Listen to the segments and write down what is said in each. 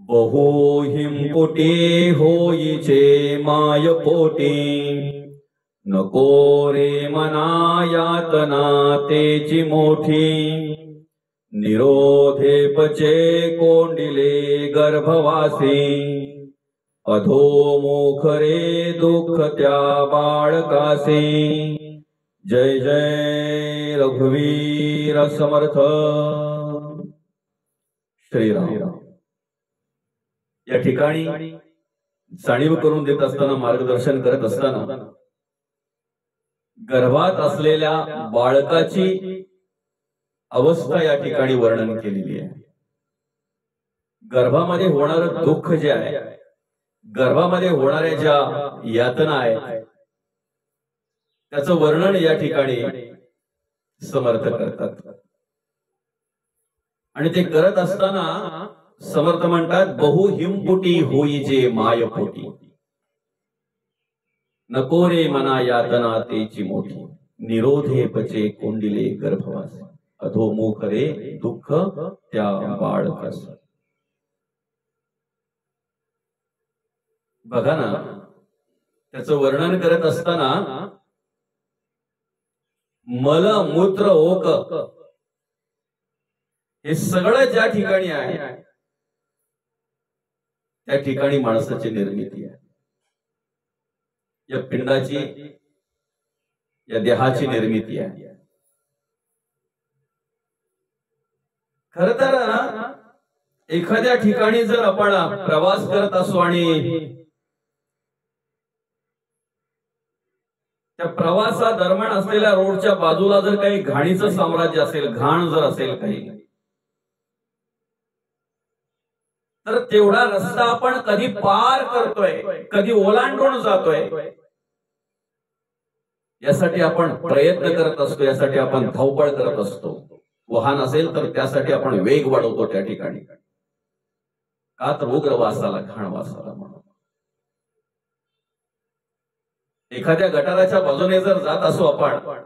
बहु हिंपुटी होईचे मायपोटी, नको रे मना यातना तेची मोठी. निरोधे पचे कोंडिले गर्भवासी, अधोमुख रे दुःख त्या बाळकासी. जय जय रघुवीर समर्थ श्रीराम. या ठिकाणी जाणीव करून देत असताना, मार्गदर्शन करत असताना, गर्भात असलेल्या बाळकाची अवस्था या ठिकाणी वर्णन केलेली आहे. गर्भामध्ये होणारं दुःख जे आहे, गर्भामध्ये होणाऱ्या ज्या यातना आहेत, त्याचं वर्णन या ठिकाणी समर्थ करतात. आणि ते करत असताना समर्थ म्हणतात, बहु हिंपुटी होईजे मायपोटी, नको रे मना यातना तेची मोठी. निरोधे पचे कोंडिले गर्भवासी, अधोमुख रे दुःख त्या बाळकास. बघा ना, त्याचं वर्णन करत असताना मल मूत्र ओक हे सगळं ज्या ठिकाणी आहे, त्या ठिकाणी माणसाची निर्मिती आहे. या पिंडाची, या देहाची निर्मिती आहे. खर तर एखाद्या ठिकाणी जर आपण प्रवास करत असो आणि त्या प्रवासादरम्यान असलेल्या रोडच्या बाजूला जर काही घाणीचं साम्राज्य असेल, घाण जर असेल काही, तर तेवढा रस्ता आपण कधी पार करतोय, कधी ओलांडून जातोय, यासाठी आपण प्रयत्न करत असतो, यासाठी आपण धावपळ करत असतो. वाहन असेल तर त्यासाठी आपण वेग वाढवतो त्या ठिकाणी, का तर उग्र वासाला, घाण वासाला म्हणून. एखाद्या गटाराच्या बाजूने जर जात असो आपण,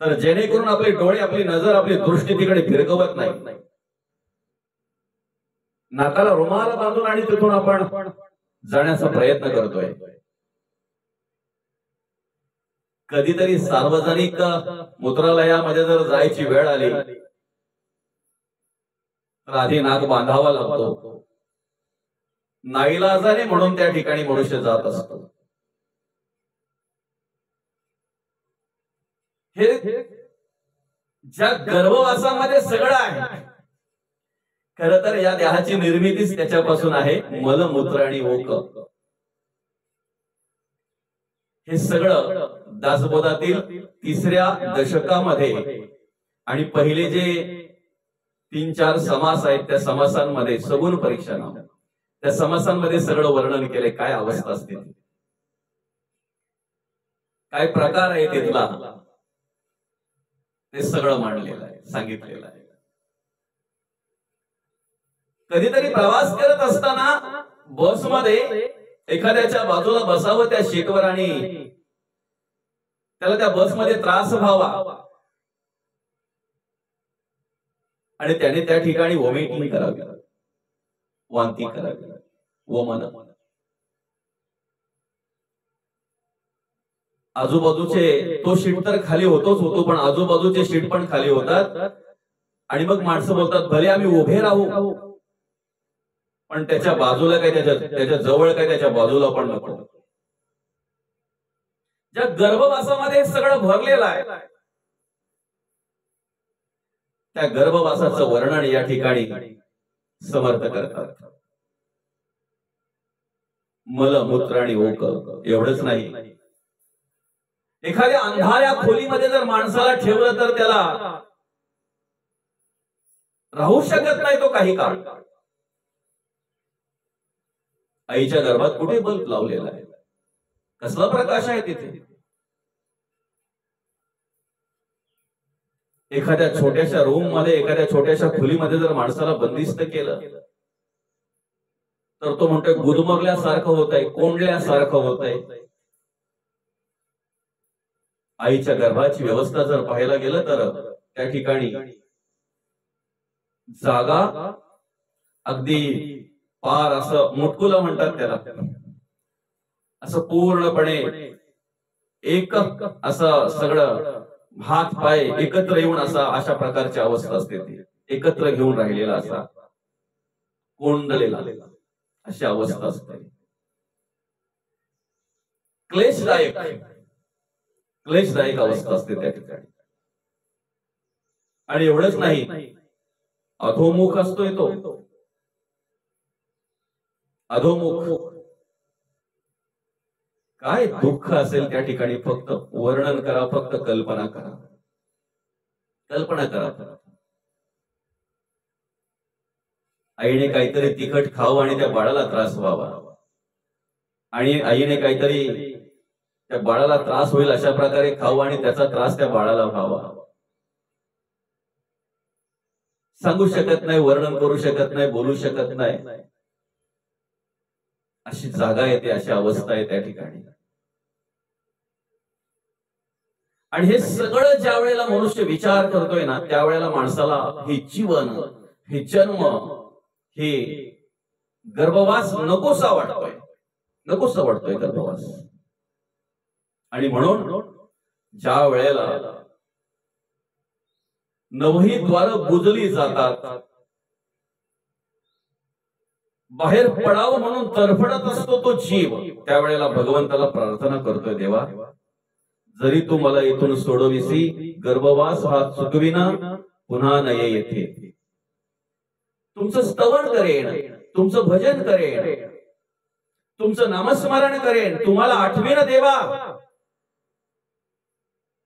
तर जेणेकरून आपले डोळे, आपली नजर, आपली दृष्टी तिकडे फिरकवत नाही. नाकाला रुमाल बांधून आणि तिथून आपण जाण्याचा प्रयत्न करतोय. कधीतरी सार्वजनिक मूत्रालयामध्ये जर जायची वेळ आली तर आधी नाक बांधावा लागतो. नाईलाजाने म्हणून त्या ठिकाणी मनुष्य जात असतो. हे ज्या गर्भवासामध्ये सगळं आहे, खर तर या देहाची निर्मितीच त्याच्यापासून आहे. मलमूत्र आणि ओक हे सगळं दासबोधातील 3ऱ्या दशकामध्ये आणि पहिले जे 3-4 समास आहेत, त्या समासांमध्ये सगुण परीक्षा नाव, त्या समासांमध्ये सगळं वर्णन केले. काय अवस्था असते, काय प्रकार आहे तिथला, ते सगळं मांडलेलं आहे, सांगितलेलं आहे. कधीतरी प्रवास करत असताना बसमध्ये एखाद्याच्या बाजूला बसावं त्या सीटवर आणि त्याला त्या बसमध्ये त्रास व्हावा आणि त्याने त्या ठिकाणी वॉमिटिंग करावी, वांती करावी, वमन. आजूबाजूचे, तो सीट तर खाली होतो, पण आजूबाजूचे सीट पण खाली होतात. आणि मग माणसं बोलतात, भले आम्ही उभे राहू, पण त्याच्या बाजूला काय, त्याच्या जवळ काय, त्याच्या बाजूला पण नको. ज्या गर्भवासामध्ये सगळं भरलेलं आहे, त्या गर्भवासाचं वर्णन या ठिकाणी समर्थ करतात. मल मूत्र आणि ओक एवढंच नाही, एखाद्या अंधाऱ्या खोलीमध्ये जर माणसाला ठेवलं तर त्याला राहू शकत नाही तो काही काळ. आईच्या गर्भात कुठे बल्ब लावलेला आहे, कसला प्रकाश आहे तिथे. एखाद्या छोट्याशा रूम मध्ये, एखाद्या छोट्याशा खोलीमध्ये जर माणसाला बंदिस्त केलं तर तो म्हणतोय गुदमरल्यासारखं होत आहे, कोंडल्यासारखं होत आहे. आईच्या गर्भाची व्यवस्था जर पाहायला गेलं तर त्या ठिकाणी जागा अगदी पार असं मुटकुला म्हणतात त्याला, असं पूर्णपणे एक असं सगळं हात पाय एकत्र येऊन अशा प्रकारची अवस्था असते, ती एकत्र घेऊन राहिलेला असा कोंडलेला अशी अवस्था असते. क्लेशदायक अवस्था असते त्या ठिकाणी. आणि एवढंच नाही, अधोमुख असतोय तो, अधोमुख. काय दुःख असेल त्या ठिकाणी फक्त वर्णन करा, फक्त कल्पना करा, कल्पना करा. आईने काहीतरी तिखट खावं आणि त्या बाळाला त्रास व्हावा, आणि आईने काहीतरी त्या बाळाला त्रास होईल अशा प्रकारे खावं आणि त्याचा त्रास त्या बाळाला व्हावा. सांगू शकत नाही, वर्णन करू शकत नाही, बोलू शकत नाही, अशी जागा येते, अशी अवस्था आहे त्या ठिकाणी. आणि हे सगळं ज्या वेळेला मनुष्य विचार करतोय ना, त्यावेळेला माणसाला हे जीवन, हे जन्म, हे गर्भवास नकोसा वाटतोय गर्भवास. आणि म्हणून ज्या वेळेला नवही द्वार बुजली जातात, बाहेर पडावं म्हणून तरफडत असतो तो जीव, त्यावेळेला भगवंताला प्रार्थना करतोय, देवा जरी तू मला इथून सोडविसी, गर्भवास हा चुकविना पुन्हा नये येथे. तुमचं स्तवन करेन, तुमचं भजन करेन, तुमचं नामस्मरण करेन, तुम्हाला आठवीन देवा.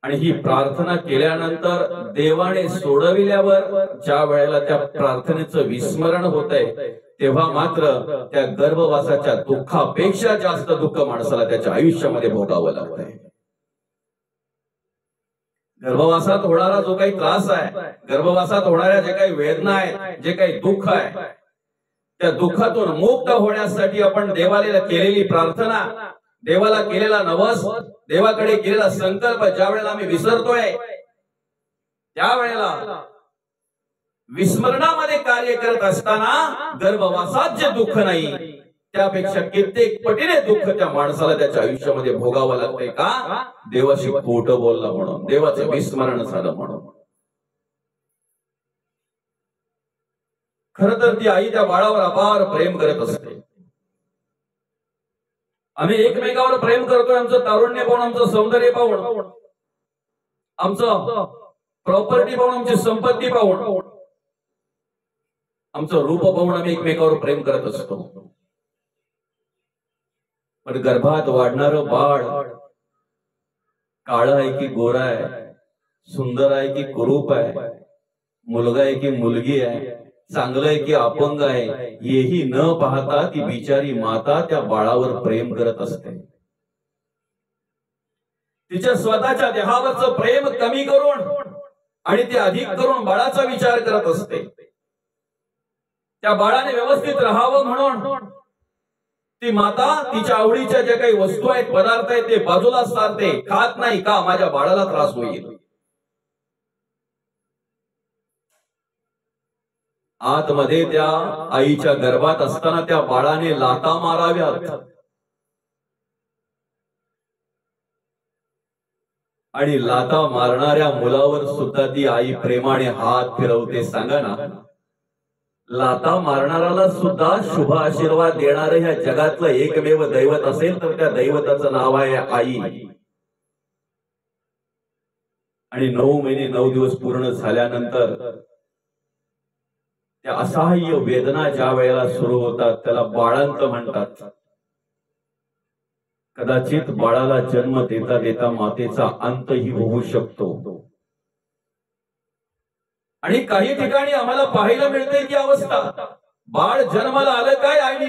आणि ही प्रार्थना केल्यानंतर देवाने सोडविल्यावर ज्या वेळेला त्या प्रार्थनेचं विस्मरण होतंय, तेव्हा मात्र त्या गर्भवासाच्या दुःखापेक्षा जास्त दुःख माणसाला त्याच्या आयुष्यामध्ये भोगावं लागतंय. गर्भवासात होणारा जो काही त्रास आहे, गर्भवासात होणाऱ्या जे काही वेदना आहेत, जे काही दुःख आहे, त्या दुःखातून मुक्त होण्यासाठी आपण देवाला केलेली प्रार्थना, देवाला केलेला नवस, देवाकडे केलेला संकल्प ज्या वेळेला आम्ही विसरतोय, त्यावेळेला विस्मरणामध्ये कार्य करत असताना गर्भवासात जे दुःख नाही, त्यापेक्षा कित्येक पटीने दुःख त्या माणसाला त्याच्या आयुष्यामध्ये भोगावं लागतंय. का? देवाशी खोटं बोलला म्हणून, देवाचं विस्मरण झालं म्हणून. खर तर ती आई त्या बाळावर अपार प्रेम करत असते. आम्ही एकमेकावर प्रेम करतोय, आमचं तारुण्य पाहून, आमचं सौंदर्य पाहून, आमचं प्रॉपर्टी पाहून, आमची संपत्ती पाहून, आमचं रूप पाहून आम्ही एकमेकावर प्रेम करत असतो. पण गर्भात वाढणारं बाळ काळं आहे की गोरा आहे, सुंदर आहे की कुरूप आहे, मुलगा आहे की मुलगी आहे, चांगलं आहे की अपंग आहे, हेही न पाहता ती बिचारी माता त्या बाळावर प्रेम करत असते. तिच्या स्वतःच्या देहावरचं प्रेम कमी करून आणि ते अधिक करून बाळाचा विचार करत असते. त्या बाळाने व्यवस्थित राहावं म्हणून ती माता तिच्या आवडीच्या ज्या काही वस्तू आहेत, पदार्थ आहेत, ते बाजूला सारते, खात नाही. का? माझ्या बाळाला त्रास होईल. आतमध्ये त्या आईच्या गर्भात असताना त्या बाळाने लाथा माराव्यात, आणि लाथा मारणाऱ्या मुलावर सुद्धा ती आई प्रेमाने हात फिरवते. सांगा ना, लाथा मारणाऱ्याला सुद्धा शुभ आशीर्वाद देणारं ह्या जगातलं एकमेव दैवत असेल तर त्या दैवताचं नाव आहे आई. आणि 9 महिने 9 दिवस पूर्ण झाल्यानंतर त्या असहाय्य वेदना ज्या वेळेला सुरू होतात, त्याला बाळंत म्हणतात. कदाचित बाळाला जन्म देता देता मातेचा अंतही होऊ शकतो. आणि काही ठिकाणी आम्हाला पाहायला मिळते की अवस्था, बाळ जन्माला आलं काय आणि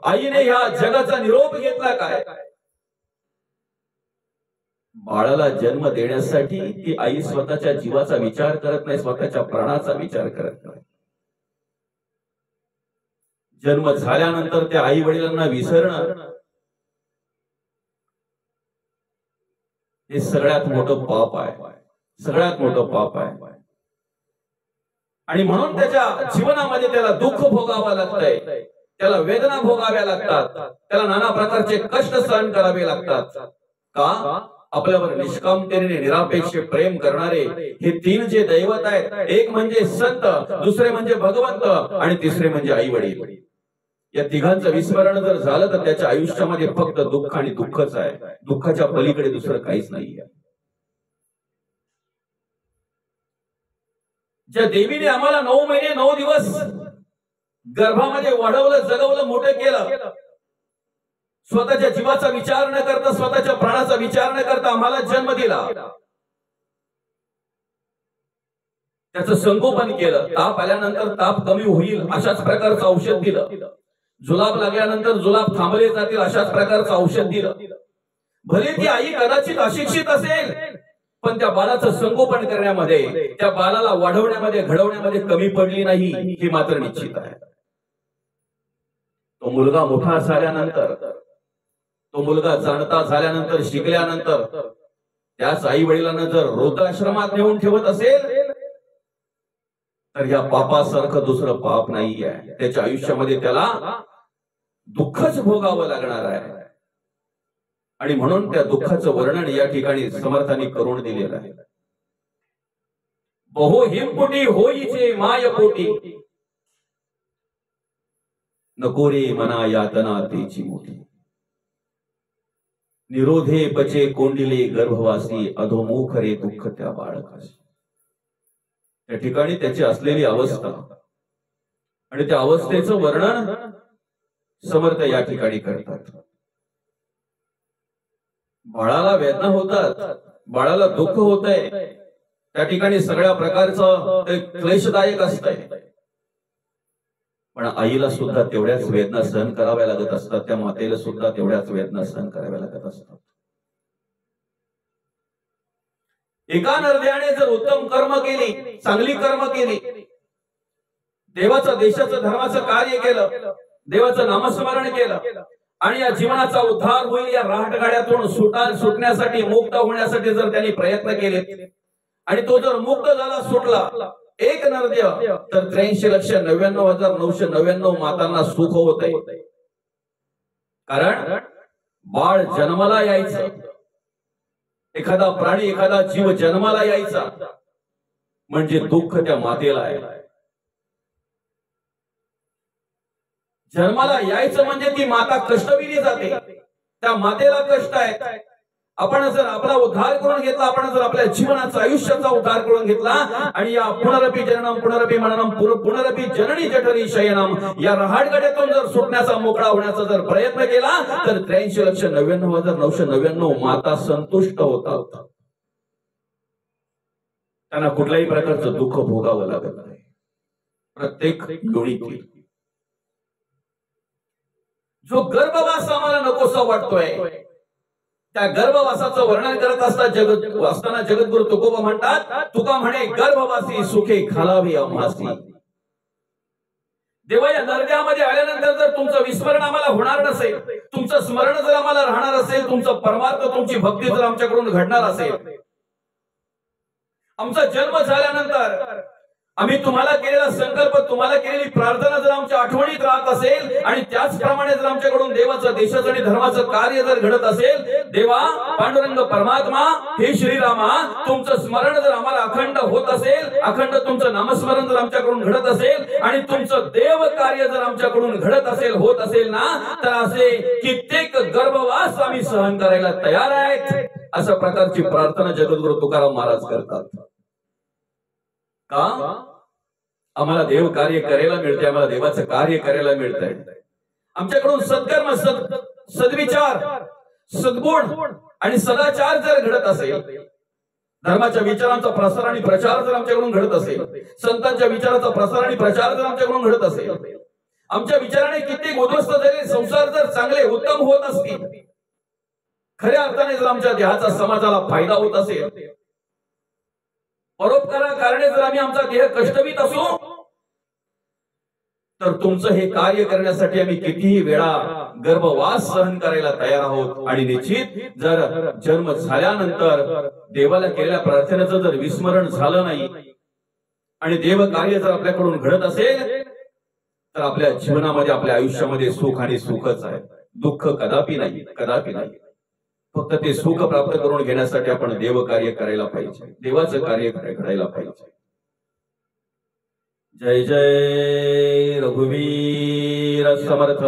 आईने ह्या जगाचा निरोप घेतला काय. बाळाला जन्म देण्यासाठी ती आई स्वतःच्या जीवाचा विचार करत नाही, स्वतःच्या प्राणाचा विचार करत नाही. जन्म झाल्यानंतर त्या आई वडिलांना विसरणं हे सगळ्यात मोठं पाप आहे, सगळ्यात मोठं पाप आहे. आणि म्हणून त्याच्या जीवनामध्ये त्याला दुःख भोगावं लागतंय, त्याला वेदना भोगाव्या लागतात, त्याला नाना प्रकारचे कष्ट सहन करावे लागतात. का? आपल्यावर निष्कामतेने निरापेक्ष प्रेम करणारे हे तीन जे दैवत आहेत, एक म्हणजे संत, दुसरे म्हणजे भगवंत आणि तिसरे म्हणजे आई वडील. या तिघांचं विस्मरण जर झालं तर त्याच्या आयुष्यामध्ये फक्त दुःख आणि दुःखच आहे. दुःखाच्या पलीकडे दुसरं काहीच नाहीये. ज्या देवीने आम्हाला 9 महिने 9 दिवस गर्भामध्ये वाढवलं, जगवलं, मोठं केलं, स्वतःच्या जीवाचा विचार न करता, स्वतःच्या प्राणाचा विचार न करता आम्हाला जन्म दिला, त्याचं संगोपन केलं. ताप आल्यानंतर ताप कमी होईल अशाच प्रकारचं औषध दिलं, जुलाब लागल्यानंतर जुलाब थांबले जातील अशाच प्रकारचं औषध दिलं. भले ती आई कदाचित अशिक्षित असेल, पण त्या बाळाचं संगोपन करण्यामध्ये, त्या बाळाला वाढवण्यामध्ये, घडवण्यामध्ये कमी पडली नाही, हे मात्र निश्चित आहे. तो मुलगा मोठा झाल्यानंतर, तो मुलगा जाणता झाल्यानंतर, शिकल्यानंतर त्याच आई वडिलांना जर वृद्धाश्रमात नेऊन ठेवत असेल तर या पापासारखं दुसरं पाप नाही आहे. त्याच्या आयुष्यामध्ये त्याला दुःखच भोगावं लागणार आहे. आणि म्हणून त्या दुःखाचं वर्णन या ठिकाणी समर्थांनी करून दिलेलं आहे. बहु हिमपुटी होईचे मायपोटी, नको रे मना यातना तेची मोठी. निरोधे पचे कोंडिले गर्भवासी, अधोमुख रे दुःख त्या बाळकाशी. त्या ठिकाणी त्याची असलेली अवस्था आणि त्या अवस्थेचं वर्णन समर्थ या ठिकाणी करतात. बाळाला वेदना होतात, बाळाला दुःख होतंय, त्या ठिकाणी सगळ्या प्रकारचं ते क्लेशदायक असतंय, पण आईला सुद्धा तेवढ्याच वेदना सहन कराव्या लागत असतात, त्या मातेला सुद्धा तेवढ्याच वेदना सहन कराव्या लागत असतात. एका नरद्याने जर उत्तम कर्म केली, चांगली कर्म केली, देवाचं, देशाचं, धर्माचं कार्य केलं, देवाचं नामस्मरण केलं आणि या जीवनाचा उद्धार होईल, या राहटगाड्यातून सुटण्यासाठी, मुक्त होण्यासाठी जर त्यांनी प्रयत्न केले आणि तो जर मुक्त झाला, सुटला, एक नरदेव, तर 83,99,999 मातांना सुख होते. कारण बाळ जन्माला यायचं, एखादा प्राणी, एखादा जीव जन्माला यायचा म्हणजे दुःख त्या मातेला आहे. जन्माला यायचं म्हणजे ती माता कष्टविली जाते, त्या मातेला कष्ट आहे. आपण जर आपला उद्धार करून घेतला, आपण जर आपल्या जीवनाचा, आयुष्याचा उद्धार करून घेतला आणि या पुनरपी जननम पुनरपी मननम पुनरपी जननी जठरी शयनम या रहाटगड्यातून जर सुटण्याचा, मोकळा होण्याचा जर प्रयत्न केला तर 83,99,999 माता संतुष्ट होतात. त्यांना कुठल्याही प्रकारचं दुःख भोगावं लागत नाही. प्रत्येक योनीतील जो गर्भवास आम्हाला नकोसा वाटतोय, त्या गर्भवासाचं वर्णन करत असताना जगद्गुरु तुकोबा म्हणतात, तुका म्हणे गर्भवासी सुखे घालावी आम्हासी. देवा, या नरद्यामध्ये आल्यानंतर जर तुमचं विस्मरण आम्हाला होणार नसेल, तुमचं स्मरण जर आम्हाला राहणार असेल, तुमचं परमार्थ, तुमची भक्ती जर आमच्याकडून घडणार असेल, आमचा जन्म झाल्यानंतर आम्ही तुम्हाला केलेला संकल्प, तुम्हाला केलेली प्रार्थना जर आमच्या आठवणीत राहत असेल आणि त्याचप्रमाणे जर आमच्याकडून देवाचं, देशाचं आणि धर्माचं कार्य जर घडत असेल, देवा, पांडुरंग परमात्मा, हे श्रीरामा, तुमचं स्मरण जर आम्हाला अखंड होत असेल, अखंड तुमचं नामस्मरण जर आमच्याकडून घडत असेल आणि तुमचं देव कार्य जर आमच्याकडून घडत असेल, होत असेल ना, तर असे कित्येक गर्भवास आम्ही सहन करायला तयार आहेत, अशा प्रकारची प्रार्थना जगद्गुरु तुकाराम महाराज करतात. का? आम्हाला देव कार्य करायला मिळते, आम्हाला देवाचं कार्य करायला मिळतंय. आमच्याकडून सत्कर्म, सद्विचार, सद्गुण आणि सदाचार जर घडत असेल, धर्माच्या विचारांचा प्रसार आणि प्रचार जर आमच्याकडून घडत असेल, संतांच्या विचाराचा प्रसार आणि प्रचार जर आमच्याकडून घडत असेल, आमच्या विचाराने कित्येक उद्ध्वस्त झालेले संसार जर चांगले उत्तम होत असतील, खऱ्या अर्थाने जर आमच्या देहाचा समाजाला फायदा होत असेल, परोपकारा कारणे जर आम्ही आमचा देह कष्टवीत असू, तर तुमचं हे कार्य करण्यासाठी आम्ही कितीही वेळा गर्भवास सहन करायला तयार आहोत. आणि निश्चित जर जन्म झाल्यानंतर देवाला केलेल्या प्रार्थनेचं जर विस्मरण झालं नाही आणि देव कार्य जर आपल्याकडून घडत असेल तर आपल्या जीवनामध्ये आपल्या आयुष्यामध्ये सुख आणि सुखच आहे, दुःख कदापि नाही, कदापि नाही. फक्त ते सुख प्राप्त करून घेण्यासाठी आपण देव कार्य करायला पाहिजे, देवाचं कार्य घडायला पाहिजे. जय जय रघुवीर समर्थ.